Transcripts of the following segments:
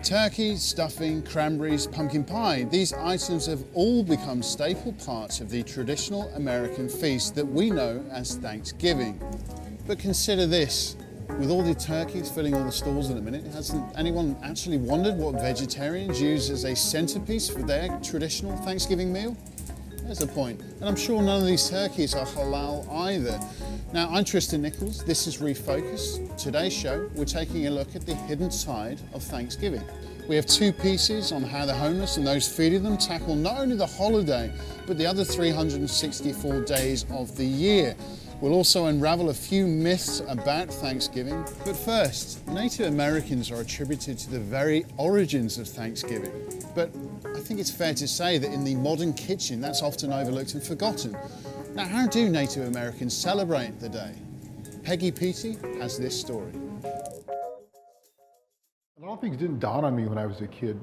Turkey, stuffing, cranberries, pumpkin pie, these items have all become staple parts of the traditional American feast that we know as Thanksgiving. But consider this, with all the turkeys filling all the stalls in a minute, hasn't anyone actually wondered what vegetarians use as a centerpiece for their traditional Thanksgiving meal? There's the point. And I'm sure none of these turkeys are halal either. Now, I'm Tristan Nichols. This is Refocus. Today's show, we're taking a look at the hidden side of Thanksgiving. We have two pieces on how the homeless and those feeding them tackle not only the holiday, but the other 364 days of the year. We'll also unravel a few myths about Thanksgiving. But first, Native Americans are attributed to the very origins of Thanksgiving. But I think it's fair to say that in the modern kitchen, that's often overlooked and forgotten. Now, how do Native Americans celebrate the day? Peggy Petey has this story. A lot of things didn't dawn on me when I was a kid.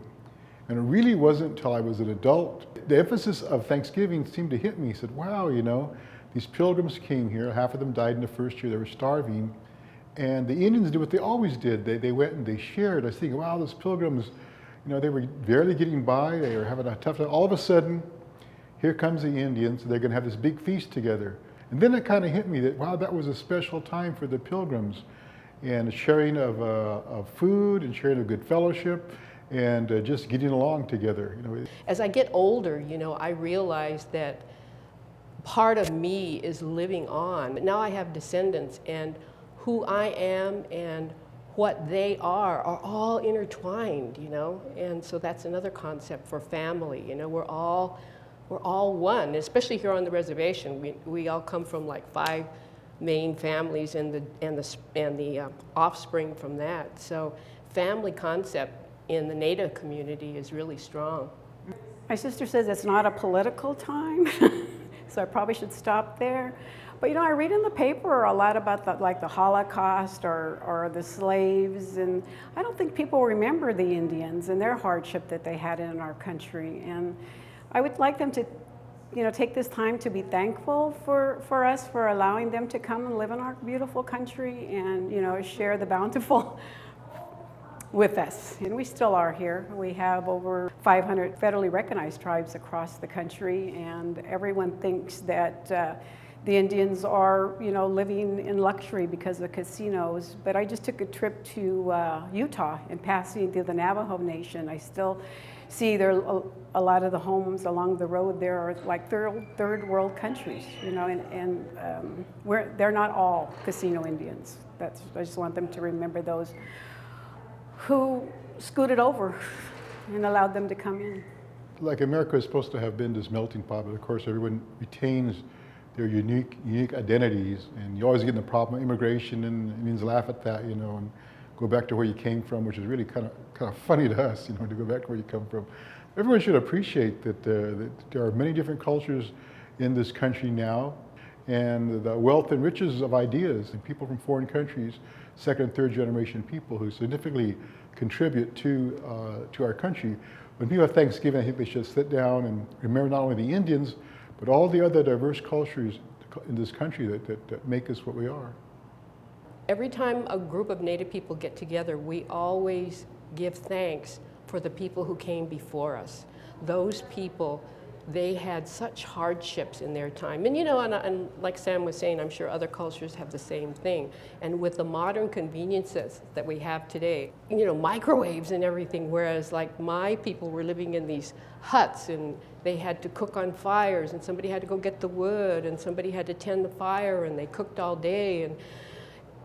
And it really wasn't until I was an adult. The emphasis of Thanksgiving seemed to hit me. I said, wow, you know, these pilgrims came here, half of them died in the first year, they were starving. And the Indians did what they always did. They went and they shared. I was thinking, wow, those pilgrims, you know, they were barely getting by, they were having a tough time. All of a sudden, here comes the Indians, they're gonna have this big feast together. And then it kind of hit me that, wow, that was a special time for the pilgrims. And sharing of food and sharing of good fellowship and just getting along together. You know. As I get older, you know, I realize that part of me is living on. But now I have descendants, and who I am and what they are all intertwined, you know. And so that's another concept for family. You know, we're all one, especially here on the reservation. We all come from like 5 main families and the offspring from that. So family concept in the Native community is really strong. My sister says it's not a political time, so I probably should stop there. But you know, I read in the paper a lot about the Holocaust or the slaves, and I don't think people remember the Indians and their hardship that they had in our country. And I would like them to, you know, take this time to be thankful for us for allowing them to come and live in our beautiful country and, you know, share the bountiful with us. And we still are here. We have over 500 federally recognized tribes across the country, and everyone thinks that the Indians are, you know, living in luxury because of casinos. But I just took a trip to Utah and passing through the Navajo Nation. I still see there a lot of the homes along the road there are like third world countries, you know, and they're not all casino Indians. I just want them to remember those who scooted over and allowed them to come in. Like America is supposed to have been this melting pot, but of course everyone retains their unique identities, and you always get in the problem of immigration, and Indians laugh at that, you know, and go back to where you came from, which is really kind of funny to us, you know, to go back to where you come from. Everyone should appreciate that there are many different cultures in this country now, and the wealth and riches of ideas and people from foreign countries, second and third generation people who significantly contribute to our country. When people have Thanksgiving, I think they should sit down and remember not only the Indians, but all the other diverse cultures in this country that make us what we are. Every time a group of Native people get together, we always give thanks for the people who came before us. Those people, they had such hardships in their time. And you know, and like Sam was saying, I'm sure other cultures have the same thing. And with the modern conveniences that we have today, you know, microwaves and everything, whereas like my people were living in these huts and they had to cook on fires, and somebody had to go get the wood, and somebody had to tend the fire, and they cooked all day. And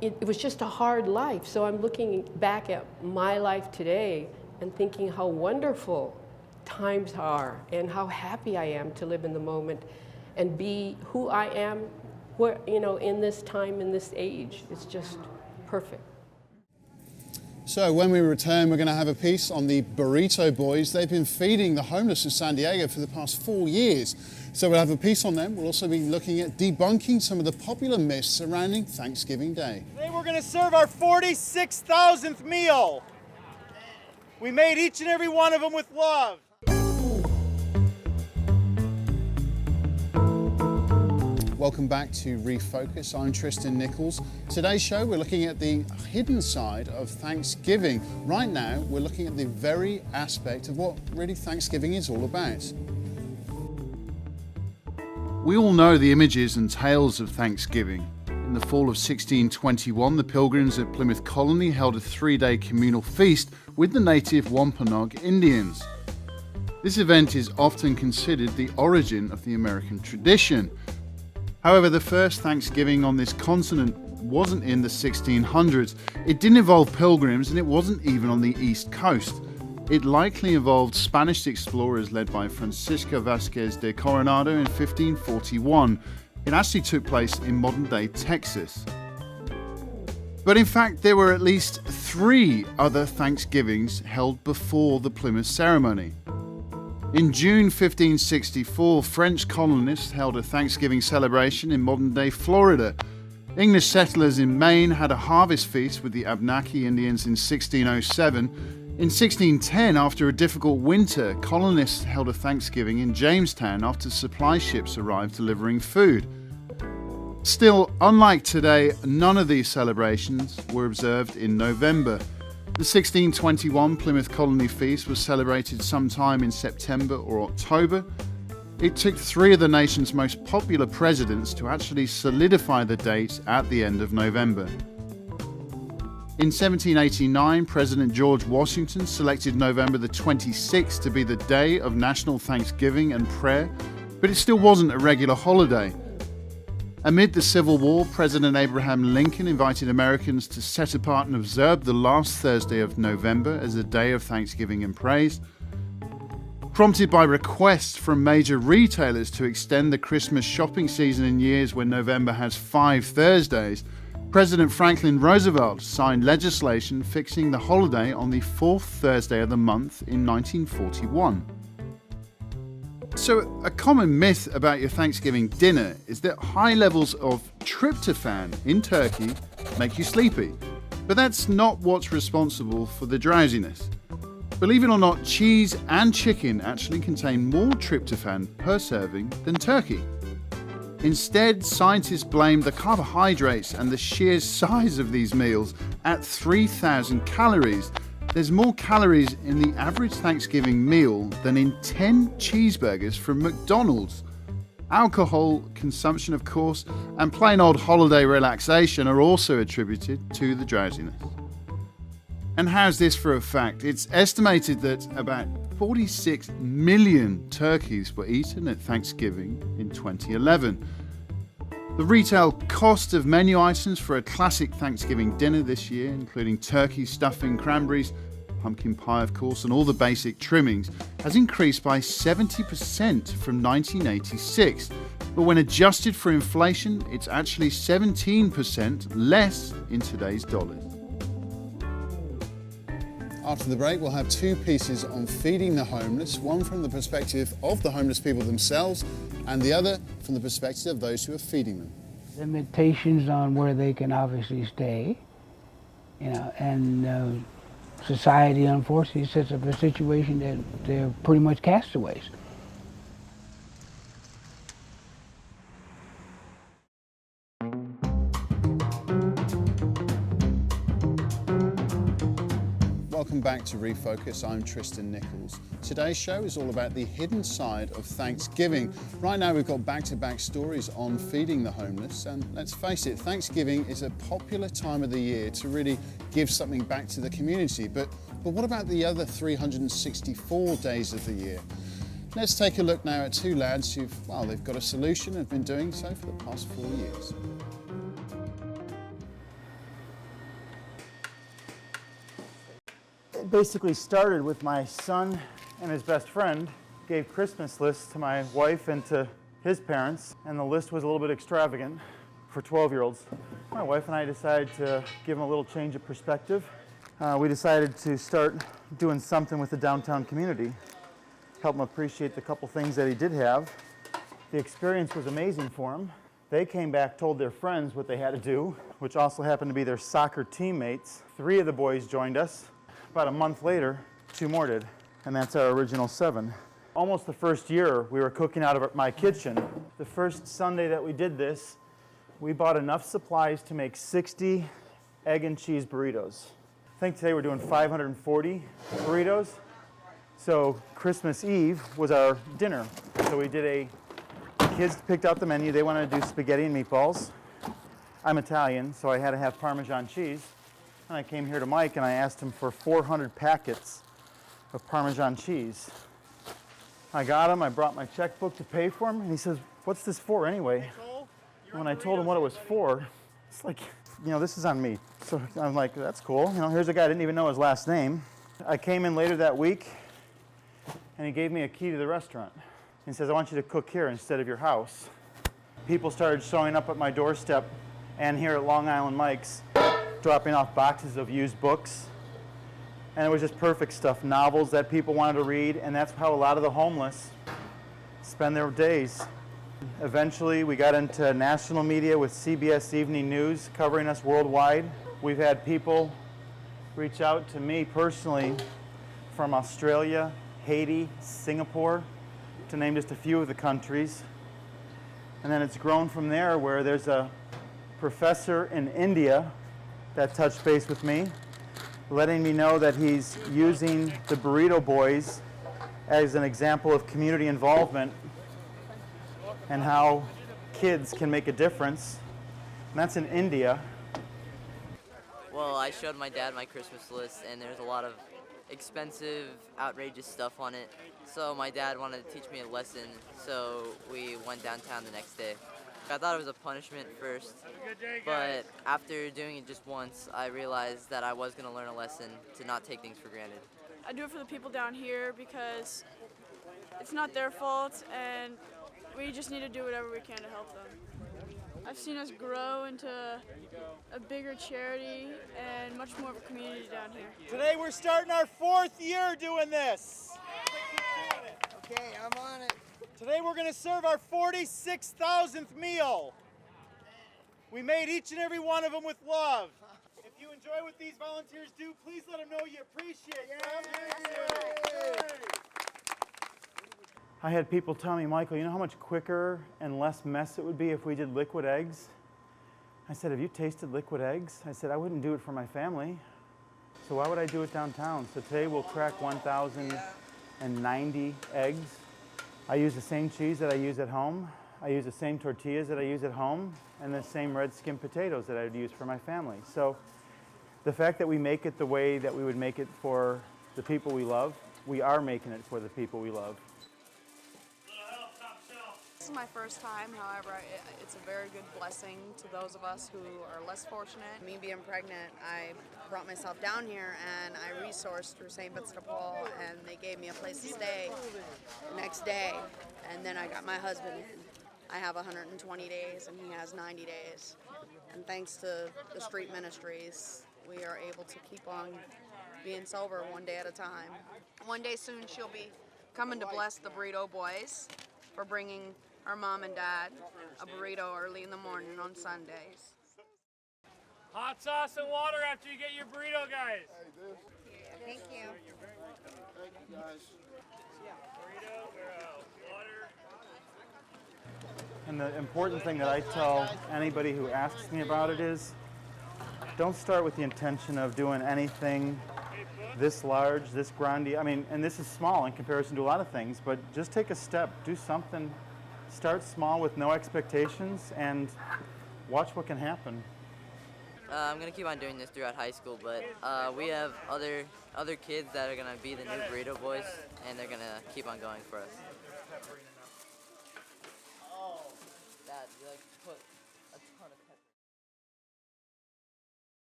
it was just a hard life. So I'm looking back at my life today and thinking how wonderful times are and how happy I am to live in the moment and be who I am, where, you know, in this time, in this age. It's just perfect. So when we return, we're going to have a piece on the Burrito Boys. They've been feeding the homeless in San Diego for the past 4 years. So we'll have a piece on them. We'll also be looking at debunking some of the popular myths surrounding Thanksgiving Day. Today we're going to serve our 46,000th meal. We made each and every one of them with love. Welcome back to Refocus. I'm Tristan Nichols. Today's show, we're looking at the hidden side of Thanksgiving. Right now, we're looking at the very aspect of what really Thanksgiving is all about. We all know the images and tales of Thanksgiving. In the fall of 1621, the Pilgrims at Plymouth Colony held a 3-day communal feast with the native Wampanoag Indians. This event is often considered the origin of the American tradition. However, the first Thanksgiving on this continent wasn't in the 1600s. It didn't involve pilgrims, and it wasn't even on the East Coast. It likely involved Spanish explorers led by Francisco Vázquez de Coronado in 1541. It actually took place in modern-day Texas. But in fact, there were at least 3 other Thanksgivings held before the Plymouth ceremony. In June 1564, French colonists held a Thanksgiving celebration in modern-day Florida. English settlers in Maine had a harvest feast with the Abenaki Indians in 1607. In 1610, after a difficult winter, colonists held a Thanksgiving in Jamestown after supply ships arrived delivering food. Still, unlike today, none of these celebrations were observed in November. The 1621 Plymouth Colony Feast was celebrated sometime in September or October. It took 3 of the nation's most popular presidents to actually solidify the date at the end of November. In 1789, President George Washington selected November the 26th to be the day of national thanksgiving and prayer, but it still wasn't a regular holiday. Amid the Civil War, President Abraham Lincoln invited Americans to set apart and observe the last Thursday of November as a day of thanksgiving and praise. Prompted by requests from major retailers to extend the Christmas shopping season in years when November has 5 Thursdays, President Franklin Roosevelt signed legislation fixing the holiday on the 4th Thursday of the month in 1941. So, a common myth about your Thanksgiving dinner is that high levels of tryptophan in turkey make you sleepy. But that's not what's responsible for the drowsiness. Believe it or not, cheese and chicken actually contain more tryptophan per serving than turkey. Instead, scientists blame the carbohydrates and the sheer size of these meals at 3,000 calories. There's more calories in the average Thanksgiving meal than in 10 cheeseburgers from McDonald's. Alcohol consumption, of course, and plain old holiday relaxation are also attributed to the drowsiness. And how's this for a fact? It's estimated that about 46 million turkeys were eaten at Thanksgiving in 2011. The retail cost of menu items for a classic Thanksgiving dinner this year, including turkey, stuffing, cranberries, pumpkin pie of course, and all the basic trimmings, has increased by 70% from 1986. But when adjusted for inflation, it's actually 17% less in today's dollars. After the break, we'll have 2 pieces on feeding the homeless, one from the perspective of the homeless people themselves, and the other from the perspective of those who are feeding them. Limitations on where they can obviously stay, and society unfortunately sets up a situation that they're pretty much castaways. Welcome back to Refocus. I'm Tristan Nichols. Today's show is all about the hidden side of Thanksgiving. Right now we've got back-to-back stories on feeding the homeless, and let's face it, Thanksgiving is a popular time of the year to really give something back to the community. But what about the other 364 days of the year? Let's take a look now at 2 lads they've got a solution and have been doing so for the past 4 years. It basically started with my son and his best friend gave Christmas lists to my wife and to his parents, and the list was a little bit extravagant for 12-year-olds. My wife and I decided to give them a little change of perspective. We decided to start doing something with the downtown community, help him appreciate the couple things that he did have. The experience was amazing for him. They came back, told their friends what they had to do, which also happened to be their soccer teammates. 3 of the boys joined us. About a month later, 2 more did, and that's our original 7. Almost the first year, we were cooking out of my kitchen. the first Sunday that we did this, we bought enough supplies to make 60 egg and cheese burritos. I think today we're doing 540 burritos. So Christmas Eve was our dinner. So we did the kids picked out the menu. They wanted to do spaghetti and meatballs. I'm Italian, so I had to have Parmesan cheese. And I came here to Mike and I asked him for 400 packets of Parmesan cheese. I got him, I brought my checkbook to pay for him, and he says, "What's this for anyway?" And when I told him what it was for, it's like, this is on me. So I'm like, that's cool. Here's a guy I didn't even know his last name. I came in later that week, and he gave me a key to the restaurant. He says, "I want you to cook here instead of your house." People started showing up at my doorstep and here at Long Island Mike's, dropping off boxes of used books. And it was just perfect stuff, novels that people wanted to read, and that's how a lot of the homeless spend their days. Eventually, we got into national media with CBS Evening News covering us worldwide. We've had people reach out to me personally from Australia, Haiti, Singapore, to name just a few of the countries. And then it's grown from there, where there's a professor in India that touched base with me, letting me know that he's using the Burrito Boys as an example of community involvement and how kids can make a difference. And that's in India. Well, I showed my dad my Christmas list, and there's a lot of expensive, outrageous stuff on it. So my dad wanted to teach me a lesson, so we went downtown the next day. I thought it was a punishment first, but after doing it just once, I realized that I was going to learn a lesson to not take things for granted. I do it for the people down here because it's not their fault, and we just need to do whatever we can to help them. I've seen us grow into a bigger charity and much more of a community down here. Today we're starting our 4th year doing this. Okay, I'm on it. Today we're going to serve our 46,000th meal. We made each and every one of them with love. If you enjoy what these volunteers do, please let them know you appreciate it. I had people tell me, "Michael, you know how much quicker and less mess it would be if we did liquid eggs?" I said, "Have you tasted liquid eggs?" I said, "I wouldn't do it for my family. So why would I do it downtown?" So today we'll crack 1,090 eggs. I use the same cheese that I use at home. I use the same tortillas that I use at home, and the same red skin potatoes that I would use for my family. So the fact that we make it the way that we would make it for the people we love, we are making it for the people we love. This is my first time, however, it's a very good blessing to those of us who are less fortunate. Me being pregnant, I brought myself down here and I resourced through St. Vincent de Paul, and they gave me a place to stay the next day, and then I got my husband in. I have 120 days and he has 90 days. And thanks to the street ministries, we are able to keep on being sober one day at a time. One day soon she'll be coming to bless the Burrito Boys for bringing our mom and dad a burrito early in the morning on Sundays. Hot sauce and water after you get your burrito, guys. Thank you. Burrito, water. And the important thing that I tell anybody who asks me about it is, don't start with the intention of doing anything this large, this grande. I mean, and this is small in comparison to a lot of things, but just take a step, do something. Start small with no expectations and watch what can happen. I'm going to keep on doing this throughout high school, but we have other kids that are going to be the new Burrito Boys, and they're going to keep on going for us. Dad, you like put a ton of pepper.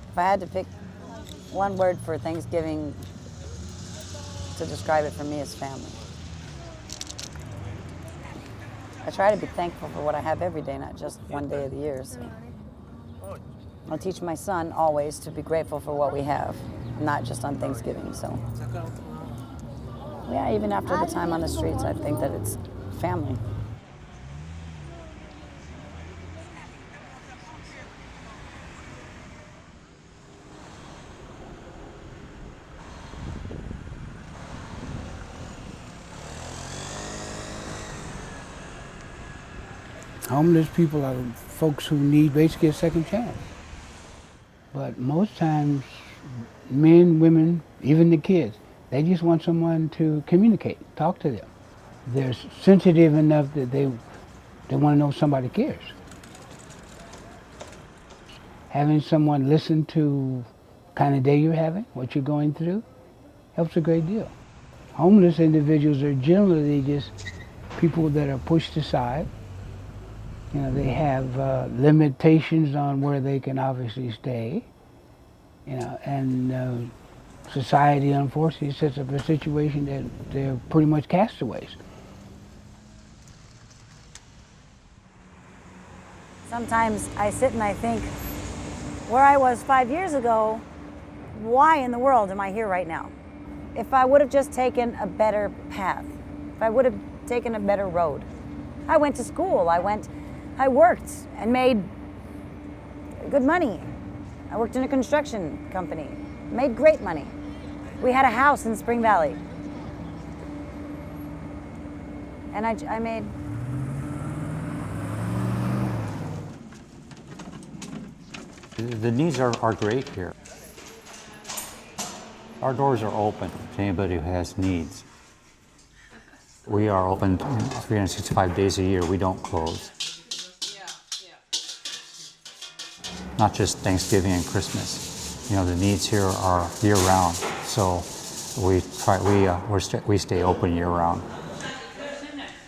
If I had to pick one word for Thanksgiving to describe it for me, is family. I try to be thankful for what I have every day, not just one day of the year. So I'll teach my son always to be grateful for what we have, not just on Thanksgiving. So yeah, even after the time on the streets, I think that it's family. Homeless people are folks who need basically a second chance. But most times, men, women, even the kids, they just want someone to communicate, talk to them. They're sensitive enough that they want to know somebody cares. Having someone listen to kind of day you're having, what you're going through, helps a great deal. Homeless individuals are generally just people that are pushed aside. You know, they have limitations on where they can obviously stay. You know, and society unfortunately sets up a situation that they're pretty much castaways. Sometimes I sit and I think, where I was 5 years ago, why in the world am I here right now? If I would have just taken a better path, if I would have taken a better road. I went to school, I worked and made good money. I worked in a construction company, made great money. We had a house in Spring Valley. And I made The needs are great here. Our doors are open to anybody who has needs. We are open 365 days a year. We don't close. Not just Thanksgiving and Christmas. You know, the needs here are year-round. So we stay open year-round.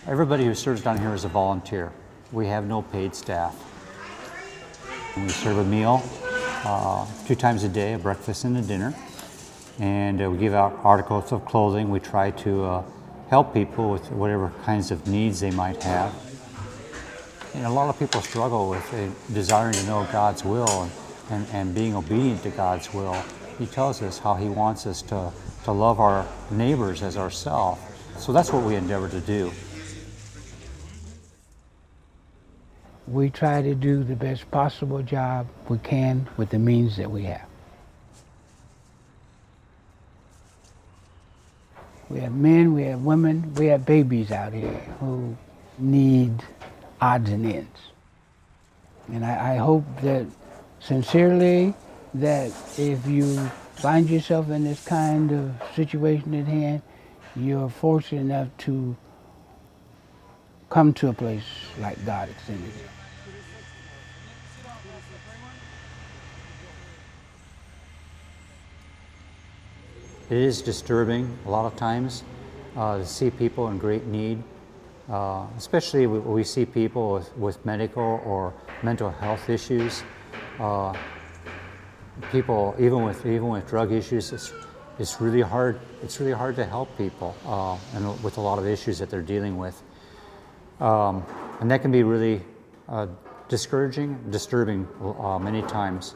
Everybody who serves down here is a volunteer. We have no paid staff. We serve a meal 2 times a day, a breakfast and a dinner. And we give out articles of clothing. We try to help people with whatever kinds of needs they might have. And a lot of people struggle with desiring to know God's will and being obedient to God's will. He tells us how He wants us to love our neighbors as ourselves. So that's what we endeavor to do. We try to do the best possible job we can with the means that we have. We have men, we have women, we have babies out here who need odds and ends. And I hope that sincerely that if you find yourself in this kind of situation at hand, you're fortunate enough to come to a place like God extended you. It is disturbing a lot of times to see people in great need, especially when we see people with medical or mental health issues. People even with drug issues, it's really hard. It's really hard to help people and with a lot of issues that they're dealing with, and that can be really discouraging, disturbing many times.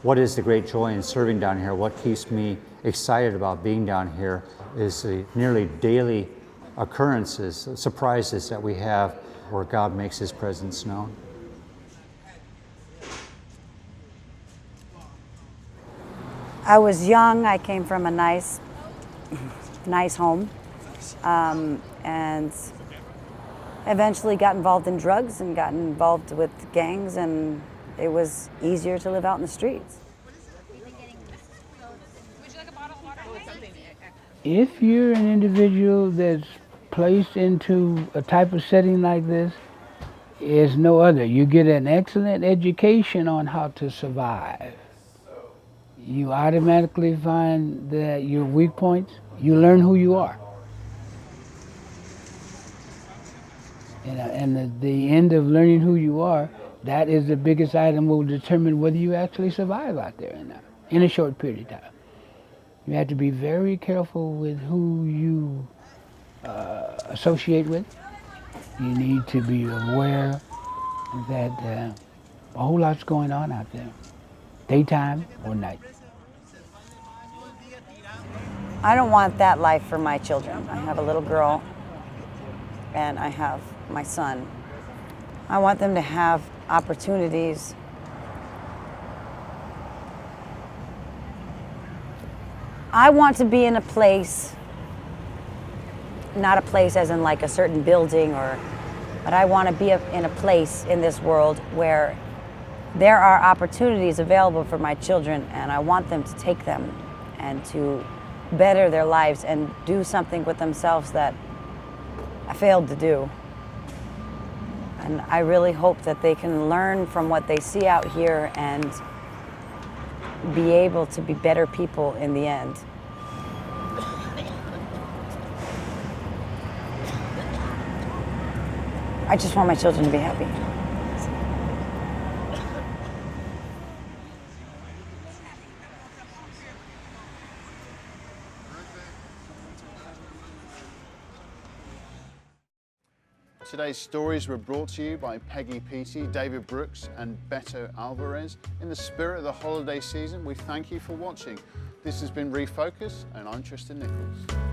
What is the great joy in serving down here? What keeps me excited about being down here is the nearly daily occurrences, surprises that we have where God makes His presence known. I was young. I came from a nice home, and eventually got involved in drugs and got involved with gangs, and it was easier to live out in the streets. If you're an individual that's placed into a type of setting like this, it's no other. You get an excellent education on how to survive. You automatically find that your weak points, you learn who you are. And the end of learning who you are, that is the biggest item will determine whether you actually survive out there or not in a short period of time. You have to be very careful with who you associate with. You need to be aware that a whole lot's going on out there, daytime or night. I don't want that life for my children. I have a little girl and I have my son. I want them to have opportunities. I want to be in a place not a place as in like a certain building but I want to be in a place in this world where there are opportunities available for my children, and I want them to take them and to better their lives and do something with themselves that I failed to do. And I really hope that they can learn from what they see out here and be able to be better people in the end. I just want my children to be happy. Today's stories were brought to you by Peggy Peaty, David Brooks and Beto Alvarez. In the spirit of the holiday season, we thank you for watching. This has been Refocus, and I'm Tristan Nichols.